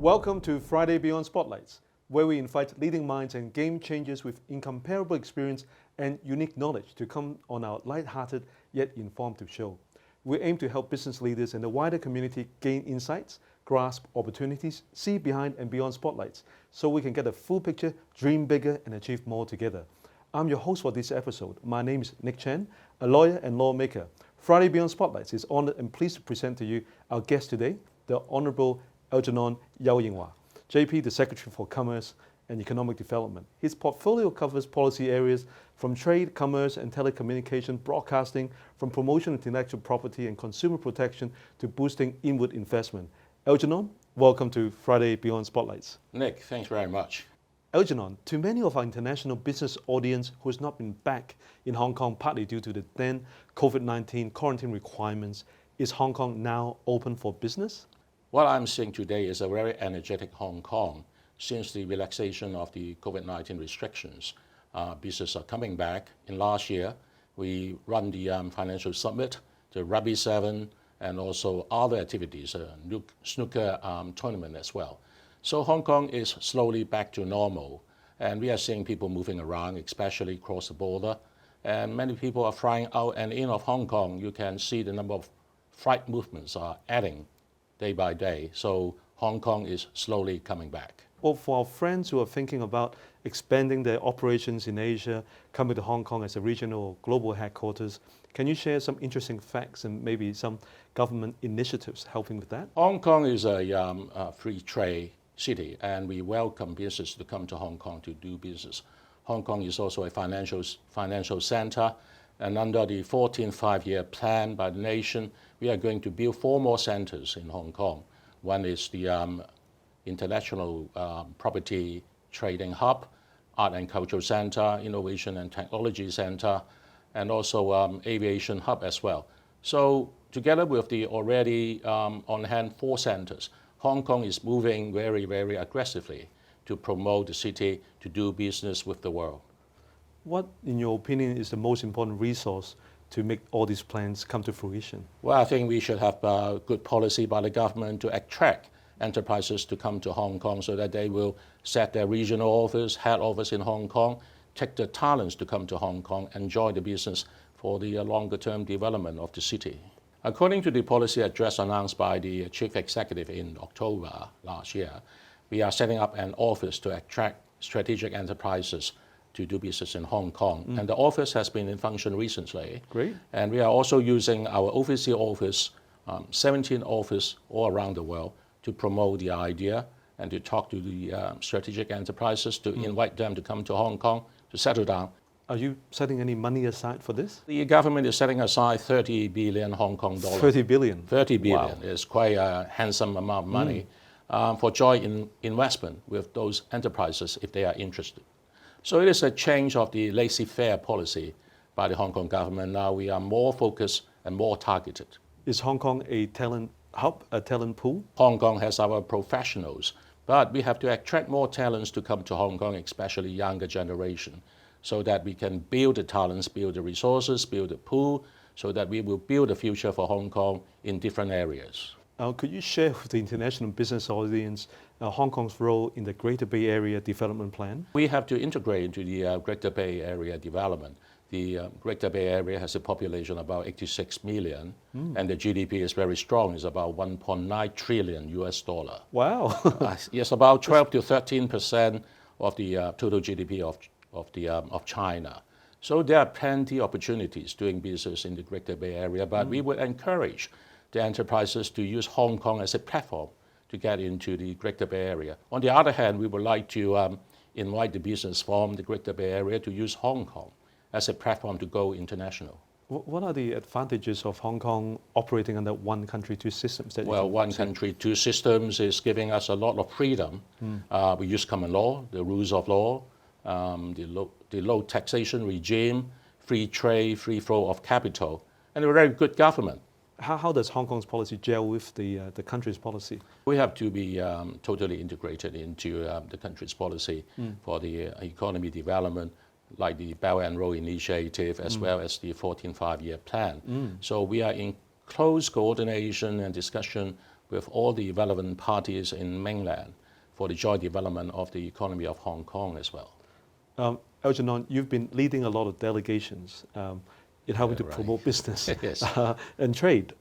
Welcome to Friday Beyond Spotlights, where we invite leading minds and game changers with incomparable experience and unique knowledge to come on our light-hearted yet informative show. We aim to help business leaders and the wider community gain insights, grasp opportunities, see behind and beyond spotlights, so we can get a full picture, dream bigger, and achieve more together. I'm your host for this episode. My name is Nick Chen, a lawyer and lawmaker. Friday Beyond Spotlights is honored and pleased to present to you our guest today, the Honorable Algernon Yau, JP, the Secretary for Commerce and Economic Development. His portfolio covers policy areas from trade, commerce and telecommunication, broadcasting, from promotion of intellectual property and consumer protection to boosting inward investment. Algernon, welcome to Friday Beyond Spotlights. Nick, thanks very much. Algernon, to many of our international business audience who has not been back in Hong Kong partly due to the then COVID-19 quarantine requirements, is Hong Kong now open for business? What I'm seeing today is a very energetic Hong Kong. Since the relaxation of the COVID-19 restrictions, business are coming back. In last year, we run the financial summit, the Rugby 7, and also other activities, snooker tournament as well. So Hong Kong is slowly back to normal, and we are seeing people moving around, especially across the border. And many people are flying out and in of Hong Kong. You can see the number of flight movements are adding day by day. So Hong Kong is slowly coming back. Well, for our friends who are thinking about expanding their operations in Asia, coming to Hong Kong as a regional or global headquarters, can you share some interesting facts and maybe some government initiatives helping with that? Hong Kong is a free trade city, and we welcome business to come to Hong Kong to do business. Hong Kong is also a financial center, and under the 14th five-year plan by the nation, we are going to build 4 more centers in Hong Kong. One is the International Property Trading Hub, Art and Cultural Center, Innovation and Technology Center, and also Aviation Hub as well. So together with the already on hand 4 centers, Hong Kong is moving very, very aggressively to promote the city to do business with the world. What, in your opinion, is the most important resource to make all these plans come to fruition? Well, I think we should have good policy by the government to attract enterprises to come to Hong Kong so that they will set their regional office, head office in Hong Kong, take the talents to come to Hong Kong, enjoy the business for the longer term development of the city. According to the policy address announced by the Chief Executive in October last year, we are setting up an office to attract strategic enterprises to do business in Hong Kong. And the office has been in function recently. Great. And we are also using our overseas office, 17 offices all around the world, to promote the idea and to talk to the strategic enterprises, to invite them to come to Hong Kong to settle down. Are you setting any money aside for this? The government is setting aside 30 billion Hong Kong dollars. 30 billion? 30 billion Wow. is quite a handsome amount of money for joint investment with those enterprises if they are interested. So it is a change of the laissez-faire policy by the Hong Kong government. Now we are more focused and more targeted. Is Hong Kong a talent hub, a talent pool? Hong Kong has our professionals, but we have to attract more talents to come to Hong Kong, especially younger generation, so that we can build the talents, build the resources, build the pool, so that we will build a future for Hong Kong in different areas. Could you share with the international business audience Hong Kong's role in the Greater Bay Area Development Plan? We have to integrate into the Greater Bay Area development. The Greater Bay Area has a population of about 86 million, and the GDP is very strong. It's about 1.9 trillion US dollar. Wow. Yes, about 12 to 13% of the total GDP of China. So there are plenty of opportunities doing business in the Greater Bay Area, but we would encourage the enterprises to use Hong Kong as a platform to get into the Greater Bay Area. On the other hand, we would like to invite the business from the Greater Bay Area to use Hong Kong as a platform to go international. What are the advantages of Hong Kong operating under one country, 2 systems? Well, one country, 2 systems is giving us a lot of freedom. We use common law, the rules of law, the low taxation regime, free trade, free flow of capital, and a very good government. How does Hong Kong's policy gel with the country's policy? We have to be totally integrated into the country's policy for the economy development, like the Belt and Road Initiative, as well as the 14th five-year plan. So we are in close coordination and discussion with all the relevant parties in mainland for the joint development of the economy of Hong Kong as well. Algernon, you've been leading a lot of delegations in helping to right. promote business Yes. and trade.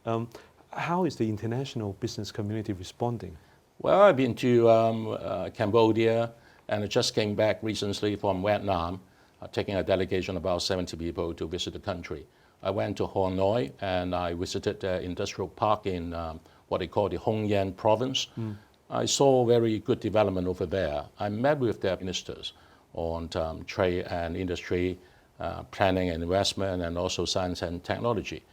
How is the international business community responding? Well, I've been to Cambodia, and I just came back recently from Vietnam, taking a delegation of about 70 people to visit the country. I went to Hanoi and I visited the industrial park in what they call the Hong Yen province. I saw very good development over there. I met with their ministers on trade and industry, planning and investment, and also science and technology.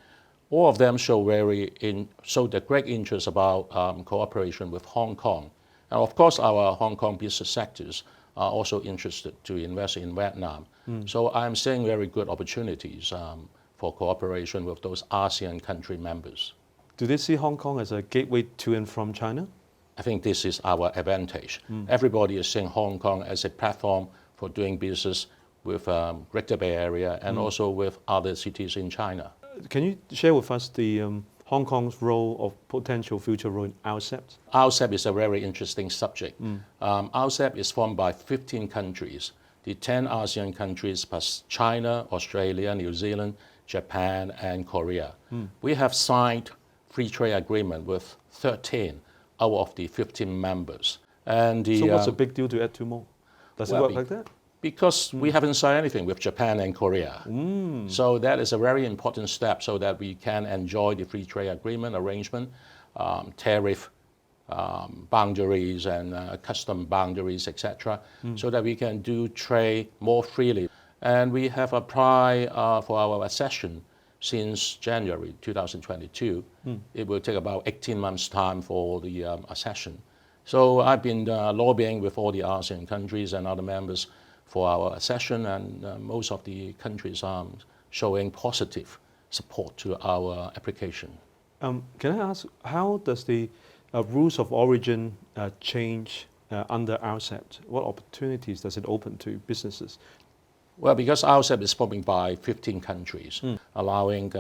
All of them show the great interest about cooperation with Hong Kong. And of course, our Hong Kong business sectors are also interested to invest in Vietnam. So I'm seeing very good opportunities for cooperation with those ASEAN country members. Do they see Hong Kong as a gateway to and from China? I think this is our advantage. Everybody is seeing Hong Kong as a platform for doing business with Greater Bay Area and also with other cities in China. Can you share with us the Hong Kong's role or potential future role in RCEP? RCEP is a very interesting subject. RCEP is formed by 15 countries, the 10 ASEAN countries plus China, Australia, New Zealand, Japan, and Korea. We have signed free trade agreement with 13 out of the 15 members. And So what's a big deal to add two more? Does it work like that? Because we haven't signed anything with Japan and Korea. So that is a very important step so that we can enjoy the free trade agreement arrangement, tariff boundaries and custom boundaries, etc., so that we can do trade more freely. And we have applied for our accession since January 2022. It will take about 18 months' time for the accession. So I've been lobbying with all the ASEAN countries and other members for our accession, and most of the countries are showing positive support to our application. Can I ask, how does the rules of origin change under RCEP? What opportunities does it open to businesses? Well, because RCEP is formed by 15 countries, allowing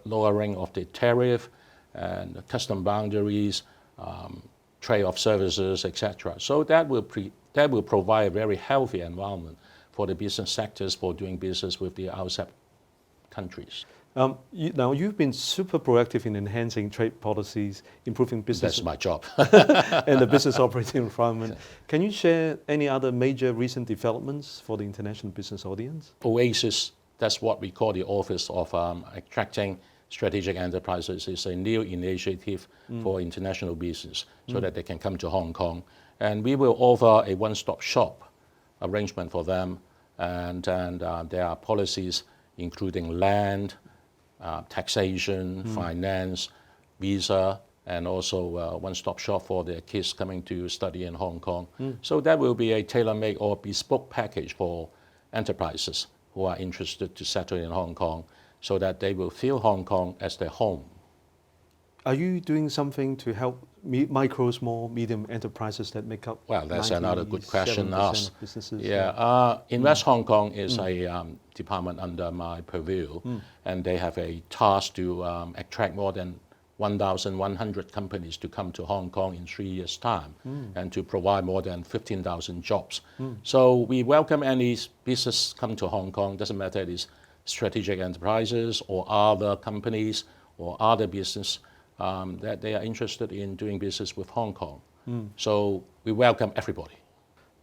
lowering of the tariff and custom boundaries, trade of services, etc. So that will provide a very healthy environment for the business sectors for doing business with the RCEP countries. Now, you've been super proactive in enhancing trade policies, improving business. That's my job. And the business operating environment. Can you share any other major recent developments for the international business audience? OASIS, that's what we call the Office of Attracting Strategic Enterprises, is a new initiative for international business so that they can come to Hong Kong. And we will offer a one-stop shop arrangement for them. And there are policies including land, taxation, finance, visa, and also one-stop shop for their kids coming to study in Hong Kong. So that will be a tailor-made or bespoke package for enterprises who are interested to settle in Hong Kong so that they will feel Hong Kong as their home. Are you doing something to help micro, small, medium enterprises that make up? Well, that's another good question asked. Businesses? Yeah, Invest Hong Kong is a department under my purview, and they have a task to attract more than 1,100 companies to come to Hong Kong in 3 years' time and to provide more than 15,000 jobs. So we welcome any business come to Hong Kong, doesn't matter if it's strategic enterprises or other companies or other business that they are interested in doing business with Hong Kong. So we welcome everybody.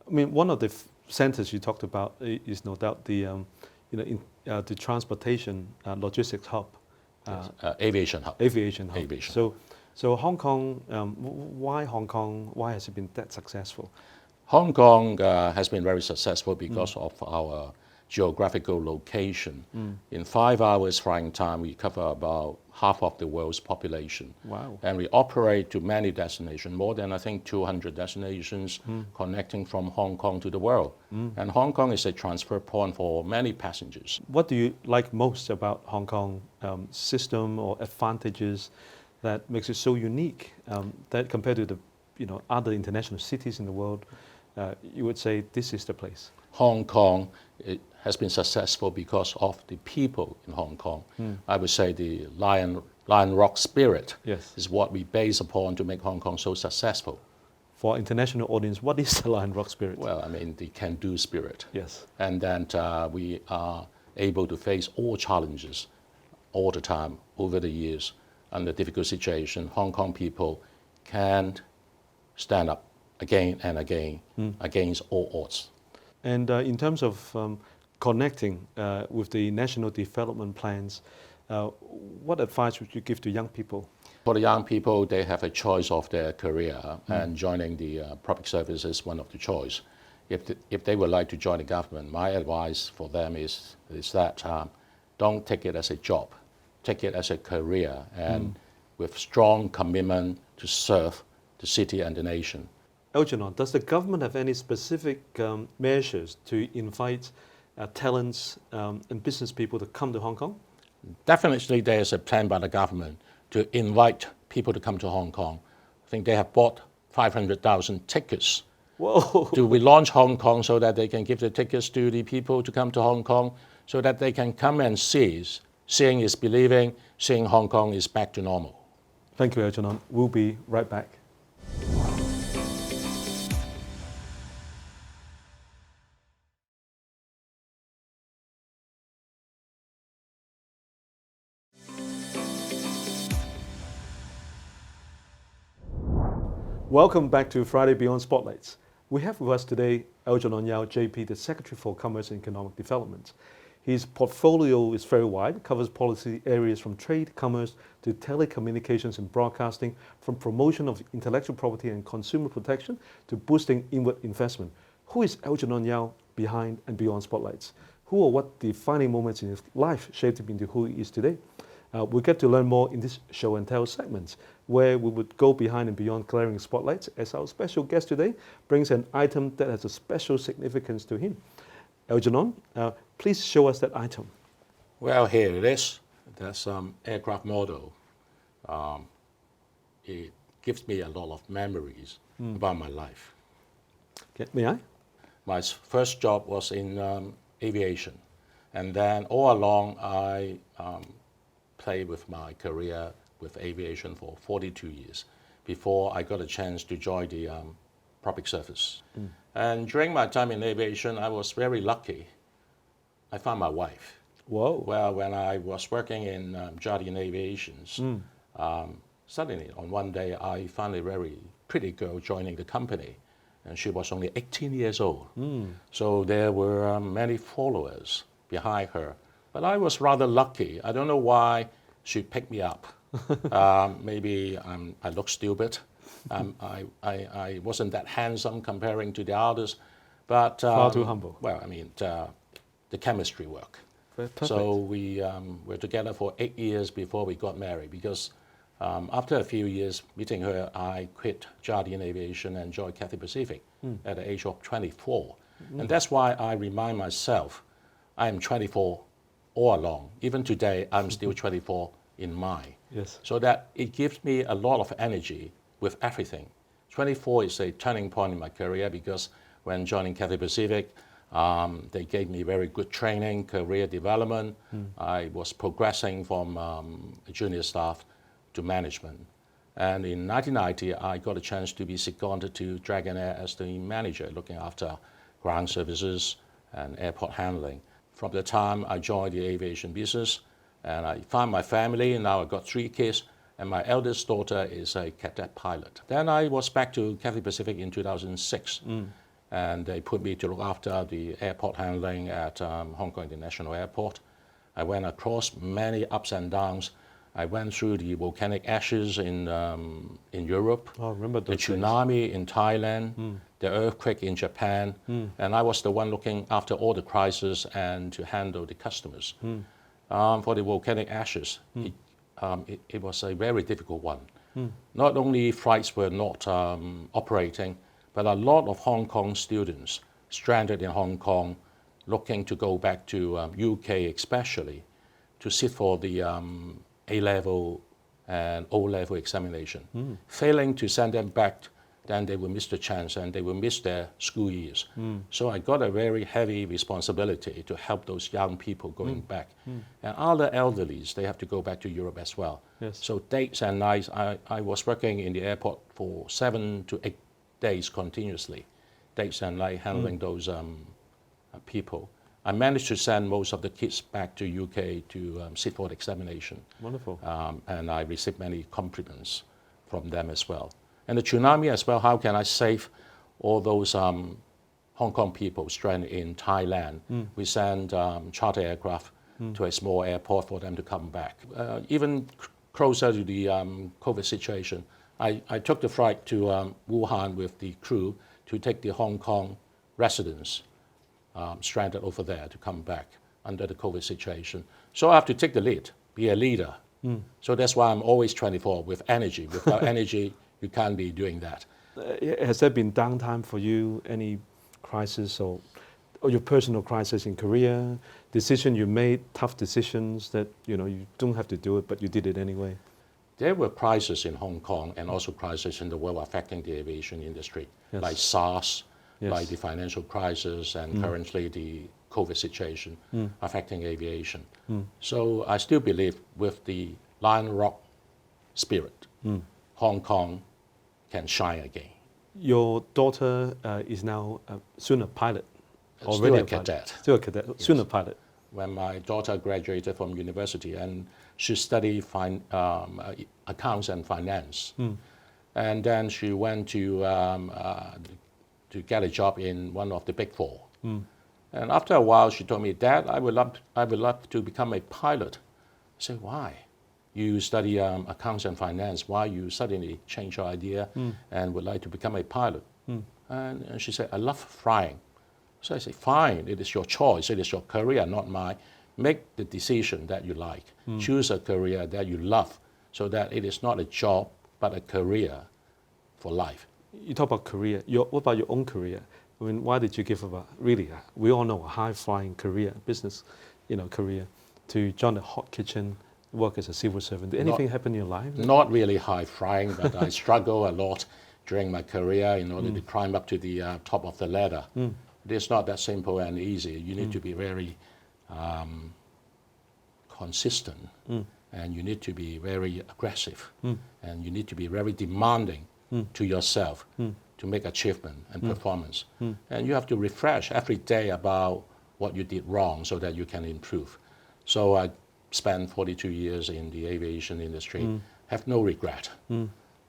I mean, one of the centers you talked about is no doubt the, the transportation logistics hub. Aviation hub. Aviation hub. Aviation. So Hong Kong, why Hong Kong? Why has it been that successful? Hong Kong has been very successful because of our geographical location. In 5 hours flying time, we cover about half of the world's population. Wow. And we operate to many destinations, more than I think 200 destinations connecting from Hong Kong to the world. And Hong Kong is a transfer point for many passengers. What do you like most about Hong Kong system or advantages that makes it so unique that compared to the other international cities in the world, you would say this is the place? Hong Kong has been successful because of the people in Hong Kong. I would say the Lion Rock spirit Yes. is what we base upon to make Hong Kong so successful. For international audience, what is the Lion Rock spirit? Well, I mean, the can-do spirit. Yes. And then we are able to face all challenges all the time over the years. Under difficult situation, Hong Kong people can stand up again and again against all odds. And in terms of connecting with the national development plans, what advice would you give to young people? For the young people, they have a choice of their career, and joining the public service is one of the choice. If they would like to join the government, my advice for them is that don't take it as a job, take it as a career, and with strong commitment to serve the city and the nation. Algernon, does the government have any specific measures to invite talents and business people to come to Hong Kong? Definitely there is a plan by the government to invite people to come to Hong Kong. I think they have bought 500,000 tickets. Whoa! To relaunch Hong Kong so that they can give the tickets to the people to come to Hong Kong so that they can come and see. Seeing is believing, seeing Hong Kong is back to normal. Thank you, Algernon. We'll be right back. Welcome back to Friday Beyond Spotlights. We have with us today Algernon Yau, JP, the Secretary for Commerce and Economic Development. His portfolio is very wide, covers policy areas from trade, commerce to telecommunications and broadcasting, from promotion of intellectual property and consumer protection to boosting inward investment. Who is Algernon Yau behind and beyond Spotlights? Who or what defining moments in his life shaped him into who he is today? We'll get to learn more in this show and tell segment, where we would go behind and beyond glaring spotlights as our special guest today brings an item that has a special significance to him. Algernon, please show us that item. Well, here it is. That's some aircraft model. It gives me a lot of memories about my life. Okay, may I? My first job was in aviation. And then all along, I played with my career with aviation for 42 years before I got a chance to join the public service. And during my time in aviation, I was very lucky. I found my wife. Whoa. Well, when I was working in Jardine Aviations, suddenly on one day, I found a very pretty girl joining the company. And she was only 18 years old. So there were many followers behind her. But I was rather lucky. I don't know why she picked me up. Maybe I look stupid. I wasn't that handsome comparing to the others. But far too humble. Well, I mean, the chemistry worked. So we were together for 8 years before we got married because after a few years meeting her, I quit Jardine Aviation and joined Cathay Pacific at the age of 24. And that's why I remind myself I am 24 all along. Even today, I'm still 24 in mind. Yes. So that it gives me a lot of energy with everything. 24 is a turning point in my career because when joining Cathay Pacific, they gave me very good training, career development. I was progressing from a junior staff to management. And in 1990, I got a chance to be seconded to Dragonair as the manager, looking after ground services and airport handling. From the time I joined the aviation business, and I found my family, and now I've got 3 kids, and my eldest daughter is a cadet pilot. Then I was back to Cathay Pacific in 2006, and they put me to look after the airport handling at Hong Kong International Airport. I went across many ups and downs. I went through the volcanic ashes in Europe, Oh, I remember the those days. tsunami in Thailand, the earthquake in Japan, and I was the one looking after all the crises and to handle the customers. For the volcanic ashes, it was a very difficult one. Not only flights were not operating, but a lot of Hong Kong students stranded in Hong Kong looking to go back to UK especially to sit for the A-level and O-level examination. Failing to send them back then they will miss the chance and they will miss their school years. So I got a very heavy responsibility to help those young people going back. And other elderlies, they have to go back to Europe as well. Yes. So days and nights, I was working in the airport for 7 to 8 days continuously, days and night handling those people. I managed to send most of the kids back to UK to sit for the examination. Wonderful. And I received many compliments from them as well. And the tsunami as well, how can I save all those Hong Kong people stranded in Thailand? We sent charter aircraft to a small airport for them to come back. Even closer to the COVID situation, I took the flight to Wuhan with the crew to take the Hong Kong residents stranded over there to come back under the COVID situation. So I have to take the lead, be a leader. So that's why I'm always 24 with energy. Without energy, you can't be doing that. Has there been downtime for you, any crisis or your personal crisis in Korea, decision you made, tough decisions that you don't have to do it, but you did it anyway? There were crises in Hong Kong and also crises in the world affecting the aviation industry, Yes. like SARS, Yes. like the financial crisis, and currently the COVID situation affecting aviation. So I still believe with the Lion Rock spirit, Hong Kong can shine again. Your daughter is now soon a pilot. Still Already a cadet. Still a cadet, soon a pilot. When my daughter graduated from university, and she studied accounts and finance, and then she went to get a job in one of the big four. And after a while, she told me, "Dad, I would love to become a pilot." I said, "Why? You study accounts and finance. Why you suddenly change your idea and would like to become a pilot?" And she said, "I love flying." So I said, "Fine, it is your choice. It is your career, not mine. Make the decision that you like. Choose a career that you love so that it is not a job, but a career for life." You talk about career. What about your own career? I mean, why did you give up we all know, a high-flying career, business, career, to join the hot kitchen, work as a civil servant? Did anything happen in your life? Not really high-flying, but I struggle a lot during my career in order to climb up to the top of the ladder. It is not that simple and easy. You need to be very consistent, and you need to be very aggressive, and you need to be very demanding to yourself to make achievement and performance. And you have to refresh every day about what you did wrong so that you can improve. So I spent 42 years in the aviation industry, have no regret.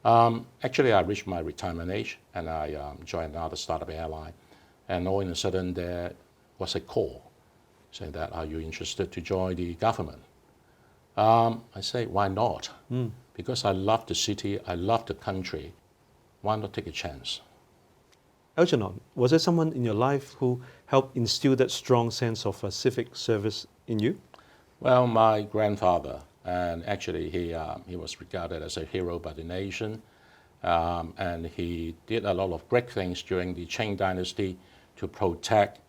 Actually, I reached my retirement age and I joined another startup airline. And all of a sudden there was a call saying that, "Are you interested to join the government?" I say, "Why not?" Because I love the city, I love the country. Why not take a chance? Algernon, was there someone in your life who helped instill that strong sense of civic service in you? Well, my grandfather, and actually he was regarded as a hero by the nation, and he did a lot of great things during the Qing dynasty to protect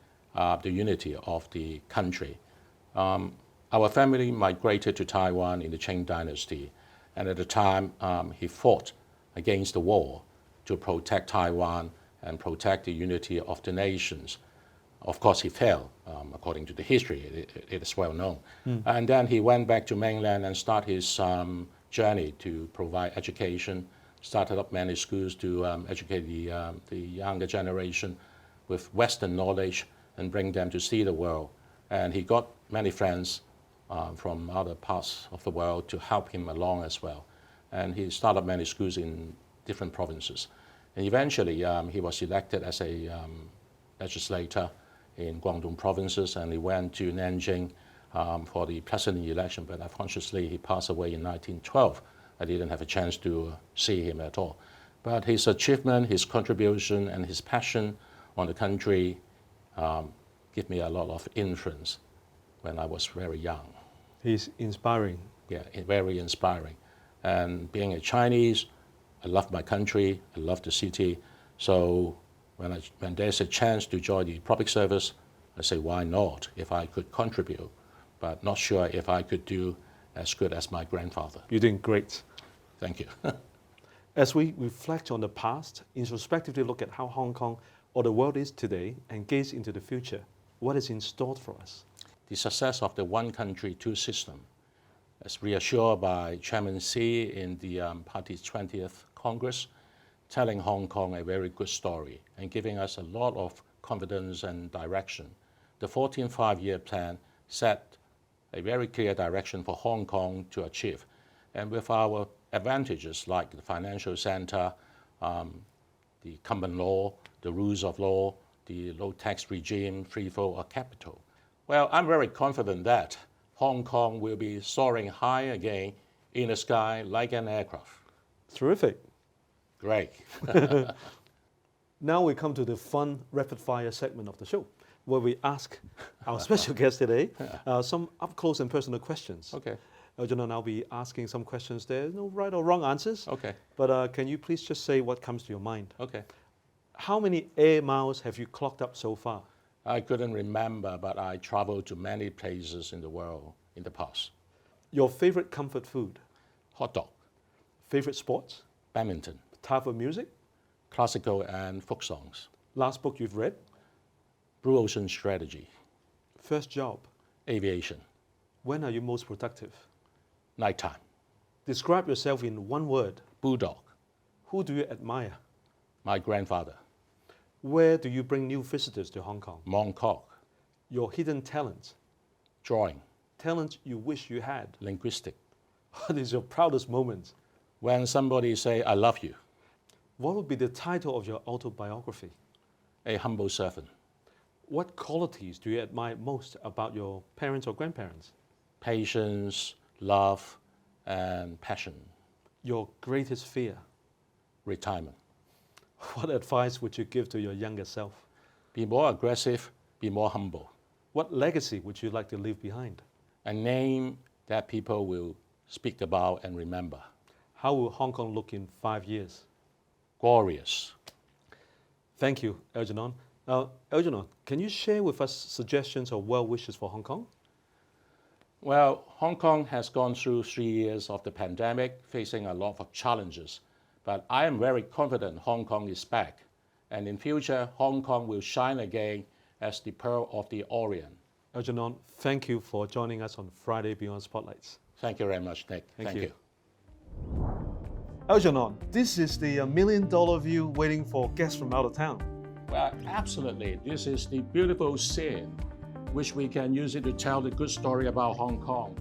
the unity of the country. Our family migrated to Taiwan in the Qing dynasty, and at the time he fought against the war to protect Taiwan and protect the unity of the nations. Of course, he fell, according to the history, it is well known. And then he went back to mainland and started his journey to provide education, started up many schools to educate the younger generation with Western knowledge and bring them to see the world. And he got many friends from other parts of the world to help him along as well. And he started many schools in different provinces. And eventually, he was elected as a legislator in Guangdong provinces, and he went to Nanjing for the president election, but unfortunately he passed away in 1912. I didn't have a chance to see him at all. But his achievement, his contribution, and his passion on the country give me a lot of influence when I was very young. He's inspiring. Yeah, very inspiring. And being a Chinese, I love my country, I love the city. So when there's a chance to join the public service, I say, why not, if I could contribute, but not sure if I could do as good as my grandfather. You're doing great. Thank you. As we reflect on the past, introspectively look at how Hong Kong or the world is today, and gaze into the future, what is in store for us? The success of the one country, two system, as reassured by Chairman Xi in the party's 20th Congress, telling Hong Kong a very good story and giving us a lot of confidence and direction. The 14th five-year plan set a very clear direction for Hong Kong to achieve. And with our advantages like the financial center, the common law, the rules of law, the low tax regime, free flow of capital. Well, I'm very confident that Hong Kong will be soaring high again in the sky like an aircraft. Terrific. Great. Now we come to the fun rapid-fire segment of the show, where we ask our special guest today some up-close and personal questions. Okay. Algernon, I'll be asking some questions. There's no right or wrong answers. Okay. But can you please just say what comes to your mind? Okay. How many air miles have you clocked up so far? I couldn't remember, but I traveled to many places in the world in the past. Your favorite comfort food? Hot dog, Favorite sports? badminton, Type of music? classical and folk songs, Last book you've read? Blue Ocean Strategy, First job? aviation, When are you most productive? nighttime, Describe yourself in one word. bulldog, Who do you admire? my grandfather, Where do you bring new visitors to Hong Kong? Mongkok, Your hidden talents? drawing, Talents you wish you had? linguistic. What is your proudest moment? When somebody say, I love you, What would be the title of your autobiography? a humble servant, What qualities do you admire most about your parents or grandparents? patience, love, and passion, Your greatest fear? retirement. What advice would you give to your younger self? Be more aggressive, be more humble. What legacy would you like to leave behind? A name that people will speak about and remember. How will Hong Kong look in 5 years? Glorious. Thank you, Algernon. Algernon, can you share with us suggestions or well wishes for Hong Kong? Well, Hong Kong has gone through 3 years of the pandemic, facing a lot of challenges. But I am very confident Hong Kong is back. And in future, Hong Kong will shine again as the pearl of the Orient. Algernon, thank you for joining us on Friday Beyond Spotlights. Thank you very much, Nick. Thank you. Algernon, this is the $1 million view waiting for guests from out of town. Well, absolutely. This is the beautiful scene, which we can use it to tell the good story about Hong Kong.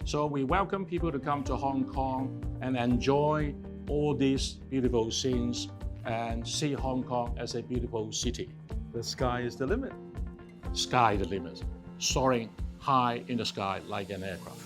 So we welcome people to come to Hong Kong and enjoy all these beautiful scenes and see Hong Kong as a beautiful city. The sky is the limit. Sky the limit, soaring high in the sky like an aircraft.